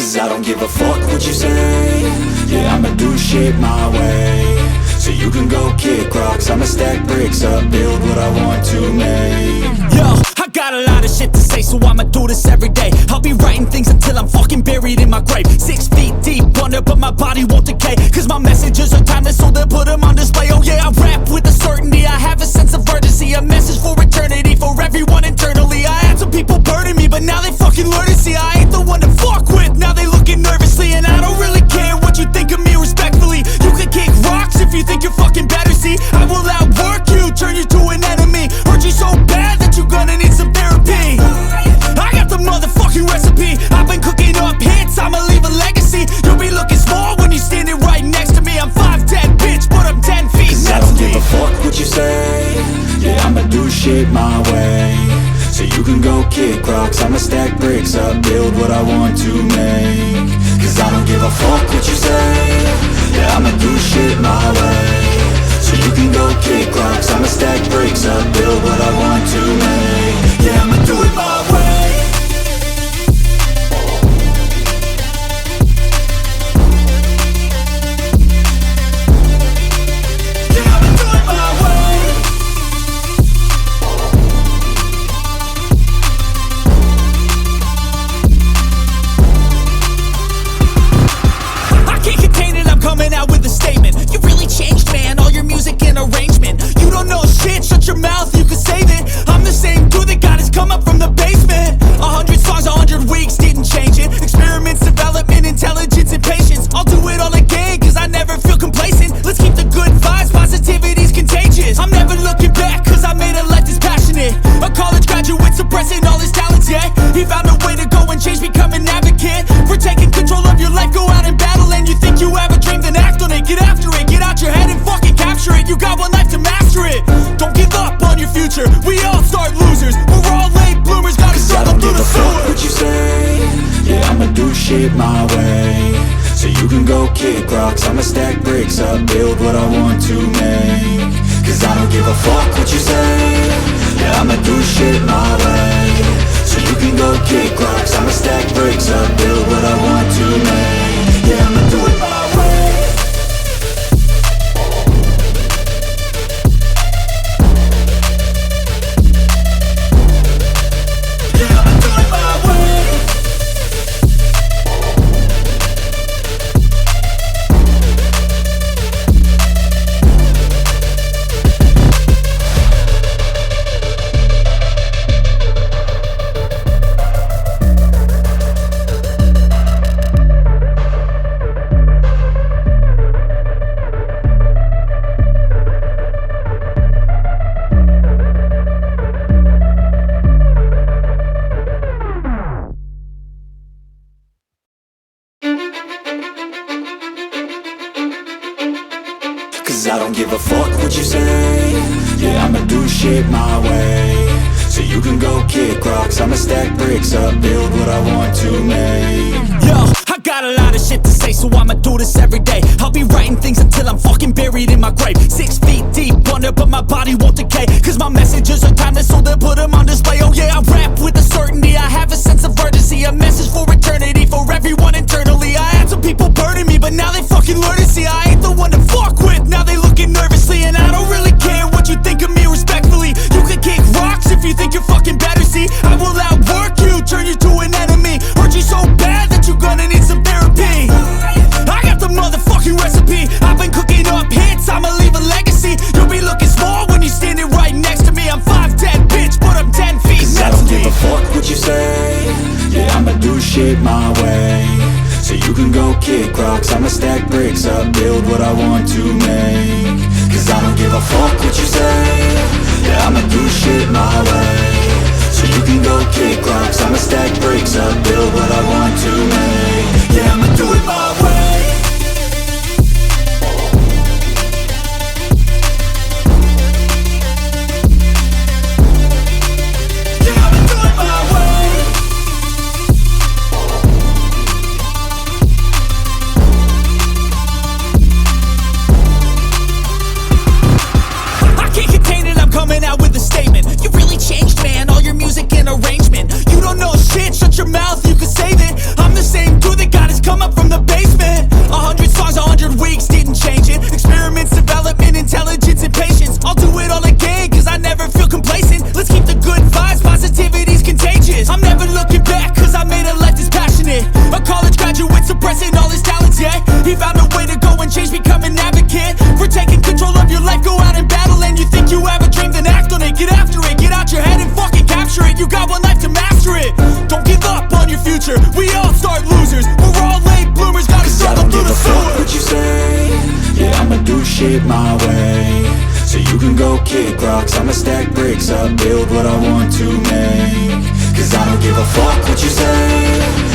Cause I don't give a fuck what you say. Yeah, I'ma do shit my way. So you can go kick rocks, I'ma stack bricks up, build what I want to make. Yo, I got a lot of shit to say, so I'ma do this every day. I'll be writing things until I'm fucking buried in my grave. 6 feet deep under, but my body won't decay. Cause my messages are timeless, so they'll put them on display. Oh yeah, I rap with a certainty, I have a sense of urgency. A message for eternity, for everyone internally. I had some people burning me, but now they fucking learn to see I ain't the one to fuck with, now they looking nervously. And I don't really care what you think of me, respectfully. You can kick rocks if you think you're fucking better, see. I will outwork you, turn you to an enemy. Hurt you so bad that you're gonna need some therapy. I got the motherfucking recipe, I've been cooking up hits, I'ma leave a legacy. You'll be looking small when you're standing right next to me. I'm 5'10", bitch, but I'm 10 feet. Cause I don't give a fuck what you say. Yeah, I'ma do shit my way. So you can go kick rocks, I'ma stack bricks up, build what I want to make. Cause I don't give a fuck what you say. Yeah, I'ma do shit my way. So you can go kick rocks, I'ma stack bricks up, build what I want to make. Yeah, I'ma do it my way. Coming out with a statement. You really changed, man, all your music and arrangement. You don't know shit, shut your mouth, you can save it. I'm the same dude that got his come up from the basement. 100 songs, 100 weeks, didn't change it. Experiments, development, intelligence, and patience. I'll do it all again, cause I never feel complacent. Let's keep the good vibes, positivity's contagious. I'm never looking back, cause I made a life that's passionate. A college graduate suppressing all his talents, yeah. He found a way to go and change, become an advocate. For taking control of your life, go out and battle. And you think you have a dream, then act on it. Get after it, get out your head and fucking capture it. You got one life to master it. Don't give up on your future, we all start losers. We're all late bloomers, gotta struggle through the sewer. What you say? Yeah, I'ma do shit my way. So you can go kick rocks, I'ma stack bricks up, build what I want to make. Cause I don't give a fuck what you say. Yeah, I'ma do shit my way. So you can go kick rocks, I'ma stack bricks up, build what I want to make. Yeah, I'ma do it my way. Cause I don't give a fuck what you say. Yeah, I'ma do shit my way. So you can go kick rocks, I'ma stack bricks up, build what I want to make. Yo, I got a lot of shit to say, so I'ma do this every day. I'll be writing things until I'm fucking buried in my grave. 6 feet deep under, but my body won't decay. Cause my messages are timeless, so they'll put them on display. Oh yeah, I rap with a certainty, I have a sense of urgency. A message for eternity, for everyone internally. I had some people burning me, but now they fucking learn to see I ain't the one to fuck with, now they looking nervously. And I don't really care what you think of me, respectfully. You can kick rocks if you think you're fucking better, see. I will outwork you, turn you to an enemy. Hurt you so bad that you're gonna need some therapy. I got the motherfucking recipe, I've been cooking up hits, I'ma leave a legacy. You'll be looking small when you're standing right next to me. I'm 5'10", bitch, but I'm 10 feet. Cause I don't give a fuck what you say. Yeah, I'ma do shit my way. So you can go kick rocks, I'ma stack bricks up, build what I want to make. Cause I don't give a fuck what you say. Yeah, I'ma do shit my way. So you can go kick rocks, I'ma stack bricks up, build what I want to make. Yeah, I'ma do it my way. Coming out with a statement. You really changed, man, all your music and arrangement. You don't know shit, shut your mouth, you can save it. shit my way. So you can go kick rocks, I'ma stack bricks up, build what I want to make. Cause I don't give a fuck what you say.